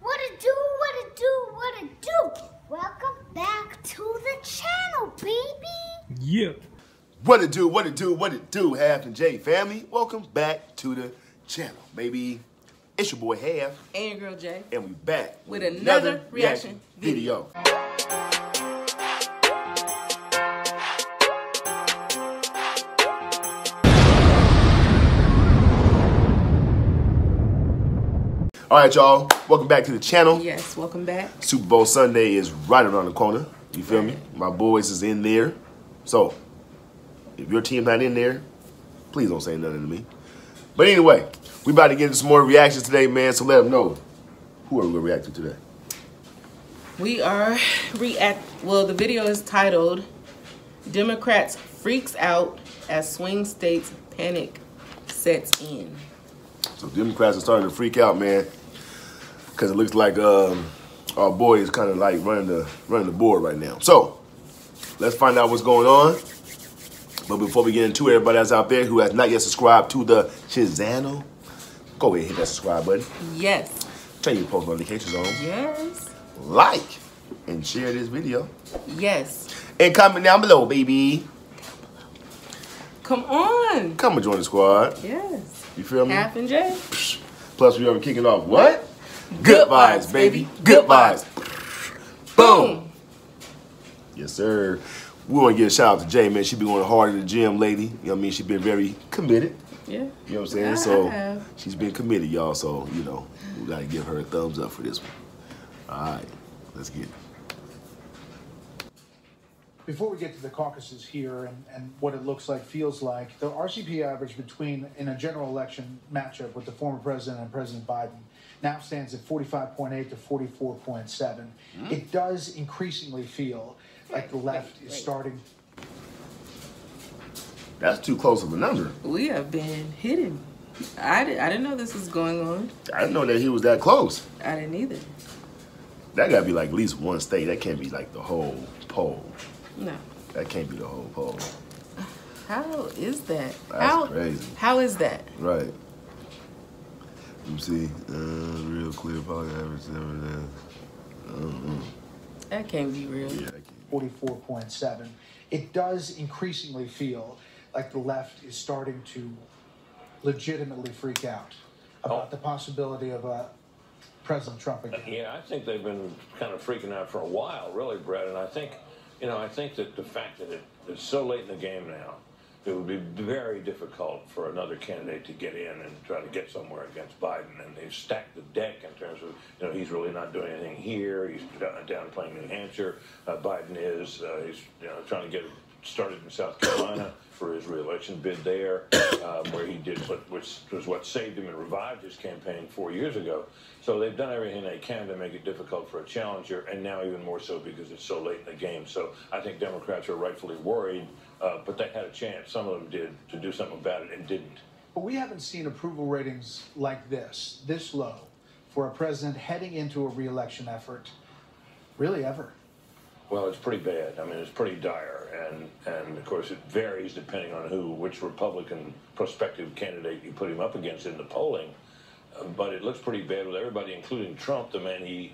What it do, what it do, what it do? Welcome back to the channel, baby. Yeah. What it do, what it do, what it do, Half and J family. Welcome back to the channel, baby. It's your boy Half. And your girl Jay. And we back with another reaction video. All right, y'all. Welcome back to the channel. Yes, welcome back. Super Bowl Sunday is right around the corner. You feel me? My boys is in there. So, if your team's not in there, please don't say nothing to me. But anyway, we about to get into some more reactions today, man. So let them know. Who are we going to react to today? We are well, the video is titled, Democrats Freaks Out as Swing States Panic Sets In. So Democrats are starting to freak out, man. Because it looks like our boy is kind of like running the board right now. So, let's find out what's going on. But before we get into it, everybody that's out there who has not yet subscribed to the channel, go ahead and hit that subscribe button. Yes. Turn your post notifications on. Yes. Like and share this video. Yes. And comment down below, baby. Come on. Come and join the squad. Yes. You feel me? Half and J. Plus, we are kicking off what? Good vibes, baby. Good vibes. Boom. Yes, sir. We want to give a shout out to Jay, man. She been going hard in the gym lately. You know what I mean? She been very committed. Yeah. You know what I'm saying? So she's been committed, y'all. So, you know, we got to give her a thumbs up for this one. All right. Let's get it. Before we get to the caucuses here and what it looks like, feels like, the RCP average in a general election matchup with the former president and President Biden now stands at 45.8 to 44.7. It does increasingly feel like the left is starting. That's too close of a number. We have been hidden. I didn't know this was going on. I didn't know that he was that close. I didn't either. That got to be like at least one state. That can't be like the whole poll. No. That can't be the whole poll. How is that? That's crazy. How is that? Right. Let me see. Real clear pocket average. That can't be real. Yeah, 44.7. It does increasingly feel like the left is starting to legitimately freak out about the possibility of President Trump again. Yeah, I think they've been kind of freaking out for a while, really, Brett. And I think, I think that the fact that it's so late in the game now, it would be very difficult for another candidate to get in and try to get somewhere against Biden. And they've stacked the deck in terms of, he's really not doing anything here. He's down playing New Hampshire. Biden is. He's trying to get started in South Carolina for his re-election bid there, where he did which was what saved him and revived his campaign 4 years ago. So they've done everything they can to make it difficult for a challenger, and now even more so because it's so late in the game. So I think Democrats are rightfully worried, but they had a chance, some of them did, to do something about it and didn't. But we haven't seen approval ratings like this low, for a president heading into a re-election effort, really ever. Well, it's pretty bad. I mean, it's pretty dire, and of course it varies depending on which Republican prospective candidate you put him up against in the polling. But it looks pretty bad with everybody, including Trump, the man he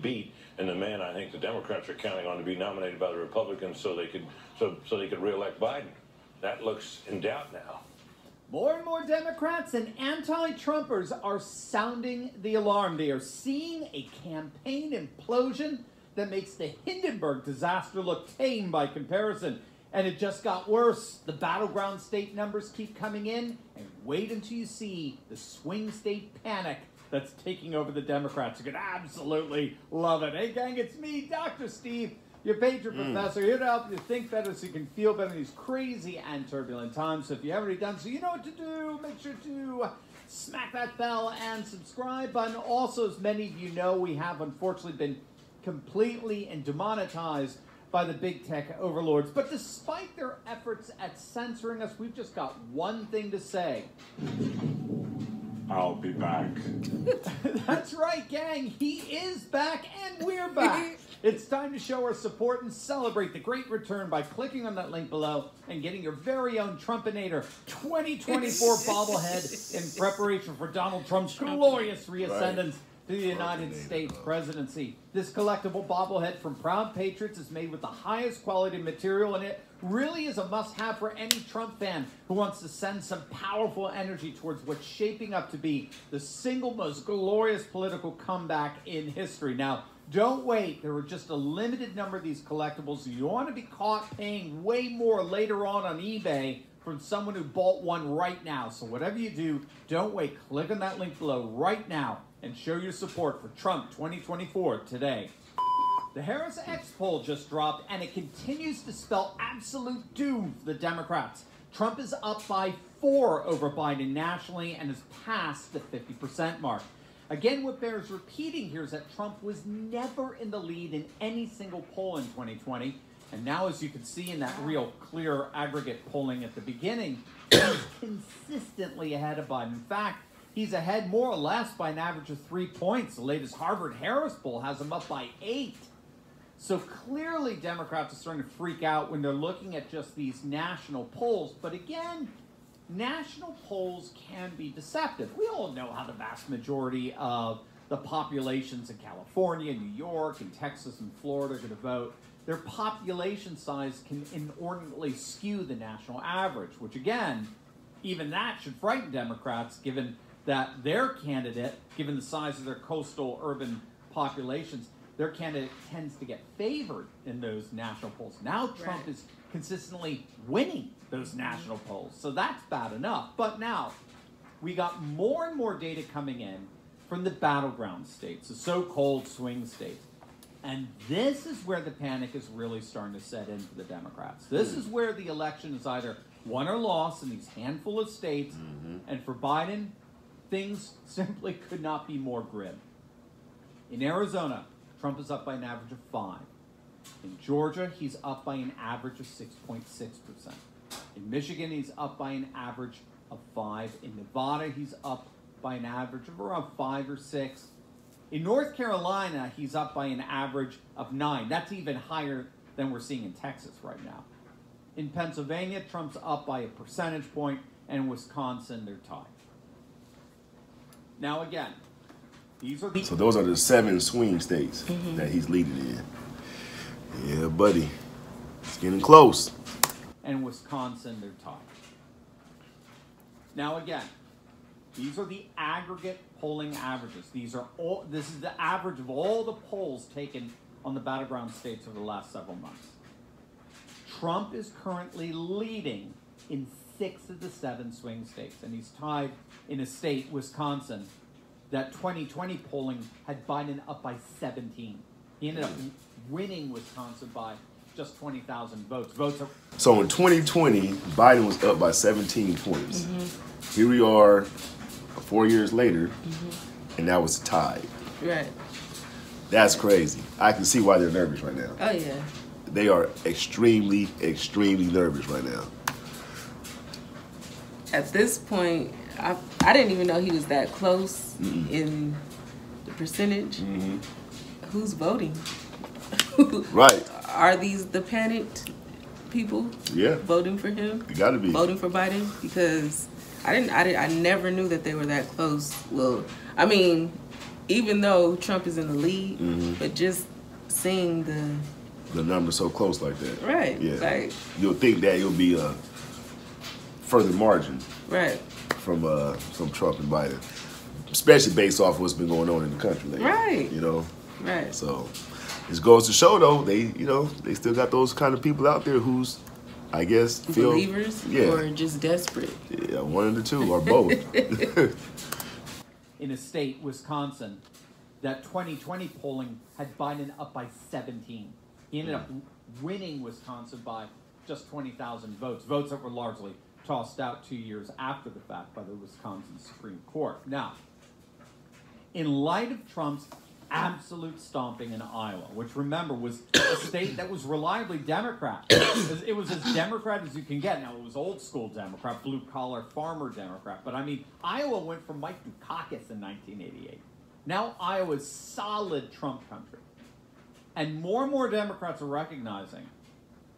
beat, and the man I think the Democrats are counting on to be nominated by the Republicans so they could reelect Biden. That looks in doubt now. More and more Democrats and anti-Trumpers are sounding the alarm. They are seeing a campaign implosion that makes the Hindenburg disaster look tame by comparison. And it just got worse. The battleground state numbers keep coming in, and wait until you see the swing state panic that's taking over the Democrats. You're gonna absolutely love it. Hey gang, it's me, Dr. Steve, your patriot professor, here to help you think better so you can feel better in these crazy and turbulent times. So if you haven't already done so, you know what to do. Make sure to smack that bell and subscribe button. Also, as many of you know, we have unfortunately been completely and demonetized by the big tech overlords. But despite their efforts at censoring us, we've just got one thing to say. I'll be back. That's right, gang. He is back and we're back. It's time to show our support and celebrate the great return by clicking on that link below and getting your very own Trumpinator 2024 bobblehead in preparation for Donald Trump's glorious reascendance. to the United States presidency. This collectible bobblehead from Proud Patriots is made with the highest quality material, and it really is a must-have for any Trump fan who wants to send some powerful energy towards what's shaping up to be the single most glorious political comeback in history. Now, don't wait. There are just a limited number of these collectibles. You don't want to be caught paying way more later on eBay from someone who bought one right now. So whatever you do, don't wait. Click on that link below right now and show your support for Trump 2024 today. The Harris X poll just dropped, and it continues to spell absolute doom for the Democrats. Trump is up by 4 over Biden nationally and has passed the 50% mark. Again, what bears repeating here is that Trump was never in the lead in any single poll in 2020. And now, as you can see in that real clear aggregate polling at the beginning, he's consistently ahead of Biden. In fact, he's ahead more or less by an average of 3 points. The latest Harvard-Harris poll has him up by 8. So clearly Democrats are starting to freak out when they're looking at just these national polls. But again, national polls can be deceptive. We all know how the vast majority of the populations in California, New York, and Texas and Florida are going to vote. Their population size can inordinately skew the national average, which again, even that should frighten Democrats, given that their candidate, given the size of their coastal urban populations, their candidate tends to get favored in those national polls. Now Trump is consistently winning those national polls, so that's bad enough. But now, we got more and more data coming in from the battleground states, the so-called swing states. And this is where the panic is really starting to set in for the Democrats. This is where the election is either won or lost in these handful of states. And for Biden, things simply could not be more grim. In Arizona, Trump is up by an average of 5. In Georgia, he's up by an average of 6.6%. In Michigan, he's up by an average of 5. In Nevada, he's up by an average of around 5 or 6. In North Carolina, he's up by an average of 9. That's even higher than we're seeing in Texas right now. In Pennsylvania, Trump's up by a percentage point, and in Wisconsin, they're tied. Now again, these are the... So those are the 7 swing states that he's leading in. Yeah, buddy. It's getting close. And Wisconsin, they're tied. Now again, these are the aggregate polling averages. This is the average of all the polls taken on the battleground states over the last several months. Trump is currently leading in 6 of the 7 swing states, and he's tied in a state, Wisconsin, that 2020 polling had Biden up by 17. He ended up winning Wisconsin by just 20,000 votes. So in 2020, Biden was up by 17 points. Here we are 4 years later, and now it's tied. Right. That's crazy. I can see why they're nervous right now. Oh, yeah. They are extremely, extremely nervous right now. At this point, I didn't even know he was that close in the percentage. Who's voting? Right. Are these the panicked people? Yeah. Voting for him? You gotta be. Voting for Biden? Because I never knew that they were that close. Well, I mean, even though Trump is in the lead, but just seeing the numbers so close like that. Right. Yeah. Like, you'll think that it'll be a further margin. Right. From Trump and Biden, especially based off what's been going on in the country lately. Right. You know. Right. So, this goes to show though they still got those kind of people out there who's, I guess, feel believers or just desperate. Yeah, one of the two or both. In a state, Wisconsin, that 2020 polling had Biden up by 17. He ended up winning Wisconsin by just 20,000 votes. Votes that were largely tossed out 2 years after the fact by the Wisconsin Supreme Court. Now, in light of Trump's absolute stomping in Iowa, which, remember, was a state that was reliably Democrat. It was as Democrat as you can get. Now, it was old-school Democrat, blue-collar farmer Democrat. But, I mean, Iowa went from Mike Dukakis in 1988. Now Iowa's solid Trump country. And more Democrats are recognizing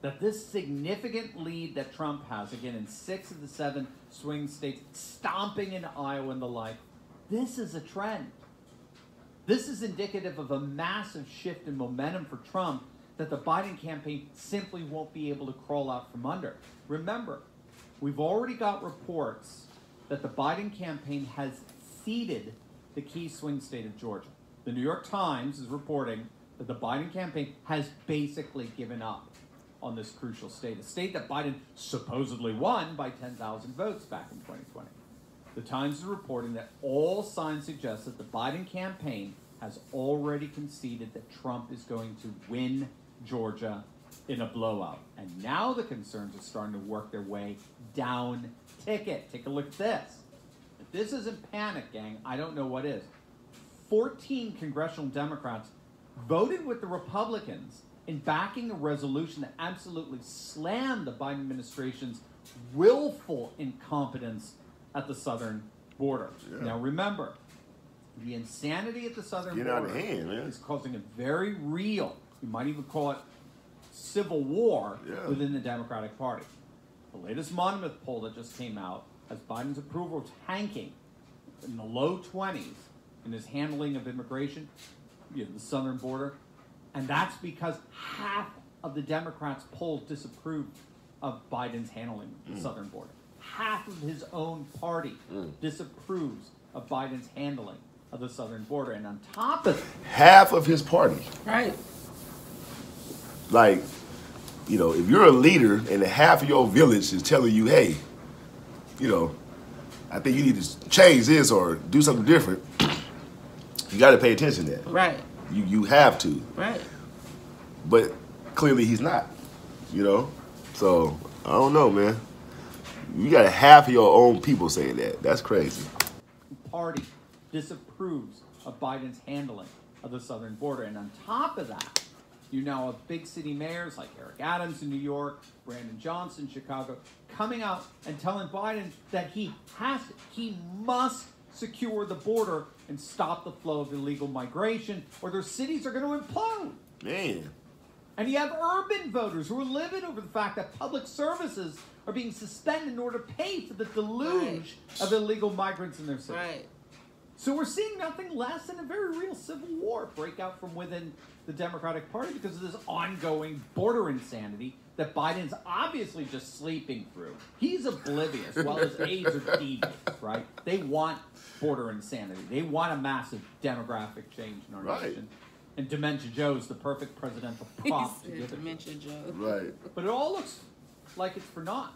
that this significant lead that Trump has, again, in 6 of the 7 swing states, stomping in Iowa and the like, this is a trend. This is indicative of a massive shift in momentum for Trump that the Biden campaign simply won't be able to crawl out from under. Remember, we've already got reports that the Biden campaign has ceded the key swing state of Georgia. The New York Times is reporting that the Biden campaign has basically given up on this crucial state, a state that Biden supposedly won by 10,000 votes back in 2020. The Times is reporting that all signs suggest that the Biden campaign has already conceded that Trump is going to win Georgia in a blowout. And now the concerns are starting to work their way down ticket. Take a look at this. If this isn't panic, gang, I don't know what is. 14 congressional Democrats voted with the Republicans in backing a resolution that absolutely slammed the Biden administration's willful incompetence at the southern border. Yeah. Now remember, the insanity at the southern border is causing a very real, you might even call it civil war within the Democratic Party. The latest Monmouth poll that just came out has Biden's approval tanking in the low 20s in his handling of immigration, the southern border. And that's because half of the Democrats polled disapproved of Biden's handling the southern border. Half of his own party disapproves of Biden's handling of the southern border. And on top of half of his party. Right. Like, you know, if you're a leader and half of your village is telling you, hey, you know, I think you need to change this or do something different, you got to pay attention to that. Right. You have to. Right. But clearly he's not, you know? So, I don't know, man. You got half of your own people saying that. That's crazy. Party disapproves of Biden's handling of the southern border. And on top of that, you now have big city mayors like Eric Adams in New York, Brandon Johnson in Chicago, coming out and telling Biden that he must secure the border and stop the flow of illegal migration, or their cities are going to implode. Man. And you have urban voters who are livid over the fact that public services are being suspended in order to pay for the deluge of illegal migrants in their cities. Right. So we're seeing nothing less than a very real civil war break out from within the Democratic Party because of this ongoing border insanity that Biden's obviously just sleeping through. He's oblivious while his aides are devious, right? They want border insanity. They want a massive demographic change in our nation. And Dementia Joe is the perfect presidential prop to give it. Dementia Joe. Right. But it all looks like it's for naught.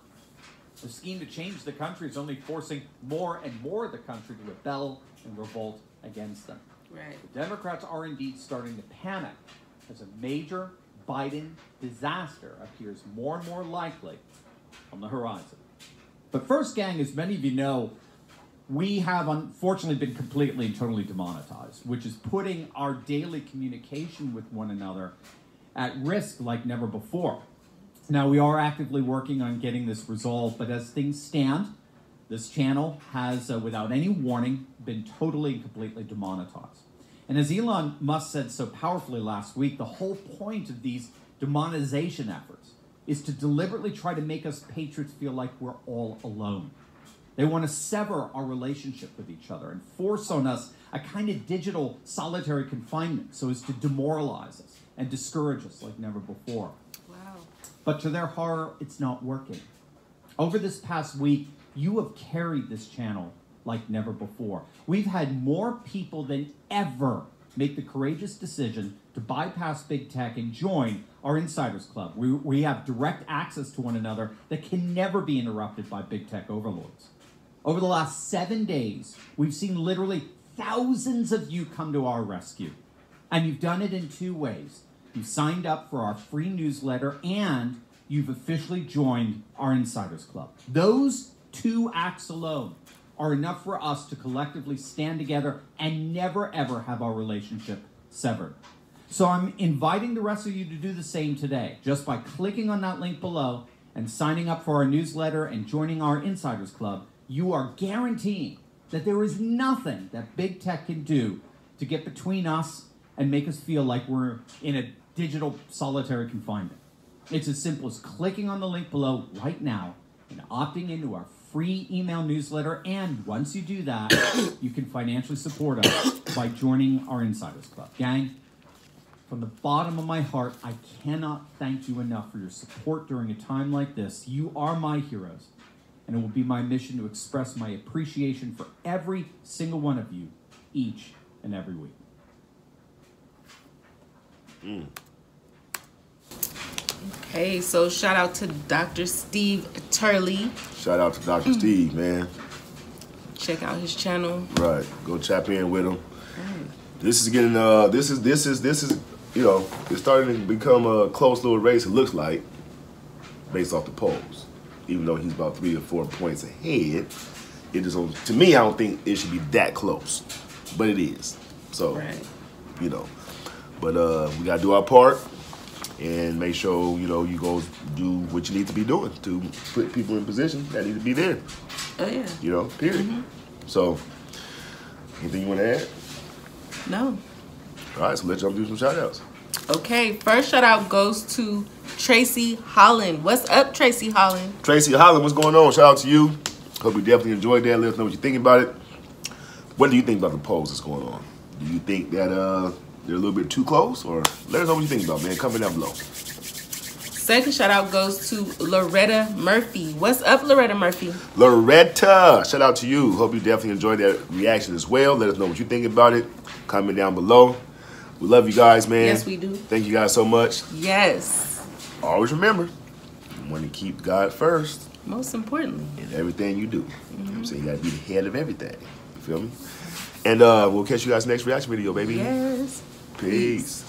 The scheme to change the country is only forcing more and more of the country to rebel and revolt against them. Right. The Democrats are indeed starting to panic as a major Biden disaster appears more and more likely on the horizon. But first, gang, as many of you know, we have unfortunately been completely and totally demonetized, which is putting our daily communication with one another at risk like never before. Now, we are actively working on getting this resolved, but as things stand, this channel has, without any warning, been totally and completely demonetized. And as Elon Musk said so powerfully last week, the whole point of these demonetization efforts is to deliberately try to make us patriots feel like we're all alone. They want to sever our relationship with each other and force on us a kind of digital solitary confinement so as to demoralize us and discourage us like never before. Wow. But to their horror, it's not working. Over this past week, you have carried this channel like never before. We've had more people than ever make the courageous decision to bypass big tech and join our Insiders Club. We have direct access to one another that can never be interrupted by big tech overlords. Over the last 7 days, we've seen literally thousands of you come to our rescue. And you've done it in two ways. You've signed up for our free newsletter and you've officially joined our Insiders Club. Those two acts alone are enough for us to collectively stand together and never ever have our relationship severed. So I'm inviting the rest of you to do the same today, just by clicking on that link below and signing up for our newsletter and joining our Insiders Club. You are guaranteeing that there is nothing that big tech can do to get between us and make us feel like we're in a digital solitary confinement. It's as simple as clicking on the link below right now and opting into our free email newsletter. And once you do that, you can financially support us by joining our Insiders Club. Gang, from the bottom of my heart, I cannot thank you enough for your support during a time like this. You are my heroes, and it will be my mission to express my appreciation for every single one of you each and every week. Okay, so shout out to Dr. Steve Turley. Shout out to Dr. Steve, man. Check out his channel. Right, go tap in with him. This is getting this is you know, it's starting to become a close little race. It looks like, based off the polls. Even though he's about 3 or 4 points ahead, it is to me. I don't think it should be that close, but it is. So, right. You know, but we gotta do our part and make sure you go do what you need to be doing to put people in position that need to be there. Oh yeah. You know, period. So, anything you want to add? No. All right, so let's jump through some shout outs. Okay, first shout out goes to Tracy Holland. What's up, Tracy Holland? Tracy Holland, what's going on? Shout out to you. Hope you definitely enjoyed that. Let us know what you think about it. What do you think about the polls that's going on? Do you think that they're a little bit too close? Or let us know what you think about, man. Comment down below. Second shout out goes to Loretta Murphy. What's up, Loretta Murphy? Loretta, shout out to you. Hope you definitely enjoyed that reaction as well. Let us know what you think about it. Comment down below. We love you guys, man. Yes, we do. Thank you guys so much. Yes. Always remember, you want to keep God first. Most importantly. In everything you do. You know what I'm saying? You got to be the head of everything. You feel me? And we'll catch you guys next reaction video, baby. Yes. Peace.